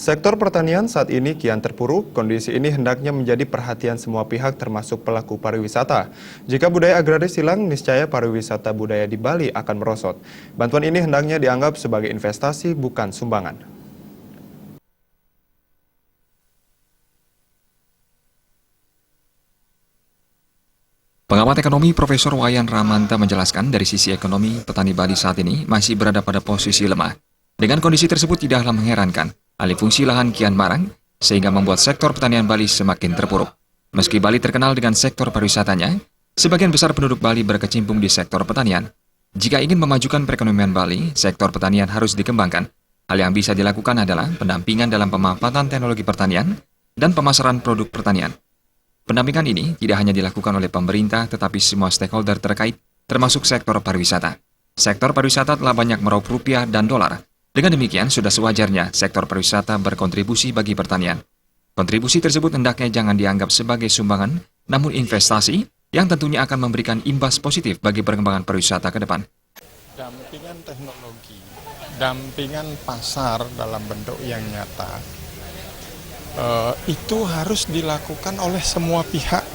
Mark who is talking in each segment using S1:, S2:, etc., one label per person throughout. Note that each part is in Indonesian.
S1: Sektor pertanian saat ini kian terpuruk, kondisi ini hendaknya menjadi perhatian semua pihak termasuk pelaku pariwisata. Jika budaya agraris hilang, niscaya pariwisata budaya di Bali akan merosot. Bantuan ini hendaknya dianggap sebagai investasi, bukan sumbangan.
S2: Pengamat ekonomi Profesor Wayan Ramanta menjelaskan dari sisi ekonomi, petani Bali saat ini masih berada pada posisi lemah. Dengan kondisi tersebut tidaklah mengherankan, alih fungsi lahan kian marang, sehingga membuat sektor pertanian Bali semakin terpuruk. Meski Bali terkenal dengan sektor pariwisatanya, sebagian besar penduduk Bali berkecimpung di sektor pertanian. Jika ingin memajukan perekonomian Bali, sektor pertanian harus dikembangkan. Hal yang bisa dilakukan adalah pendampingan dalam pemanfaatan teknologi pertanian dan pemasaran produk pertanian. Pendampingan ini tidak hanya dilakukan oleh pemerintah, tetapi semua stakeholder terkait, termasuk sektor pariwisata. Sektor pariwisata telah banyak meraup rupiah dan dolar. Dengan demikian, sudah sewajarnya sektor pariwisata berkontribusi bagi pertanian. Kontribusi tersebut hendaknya jangan dianggap sebagai sumbangan, namun investasi yang tentunya akan memberikan imbas positif bagi perkembangan pariwisata ke depan.
S3: Dampingan teknologi, dampingan pasar dalam bentuk yang nyata, itu harus dilakukan oleh semua pihak,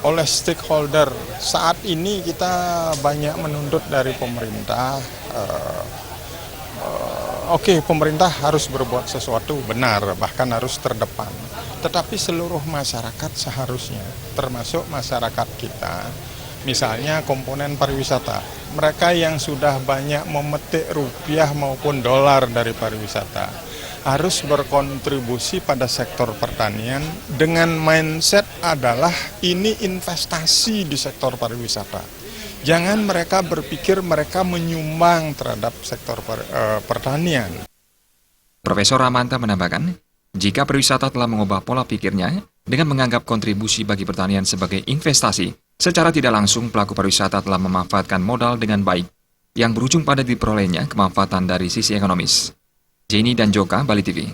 S3: oleh stakeholder. Saat ini kita banyak menuntut dari pemerintah, oke, pemerintah harus berbuat sesuatu, benar, bahkan harus terdepan. Tetapi seluruh masyarakat seharusnya, termasuk masyarakat kita, misalnya komponen pariwisata, mereka yang sudah banyak memetik rupiah maupun dolar dari pariwisata, harus berkontribusi pada sektor pertanian dengan mindset adalah ini investasi di sektor pariwisata. Jangan mereka berpikir mereka menyumbang terhadap sektor pertanian.
S2: Profesor Ramanta menambahkan, jika pariwisata telah mengubah pola pikirnya dengan menganggap kontribusi bagi pertanian sebagai investasi, secara tidak langsung pelaku pariwisata telah memanfaatkan modal dengan baik, yang berujung pada diperolehnya kemanfaatan dari sisi ekonomis. Jenny dan Joka, Bali TV.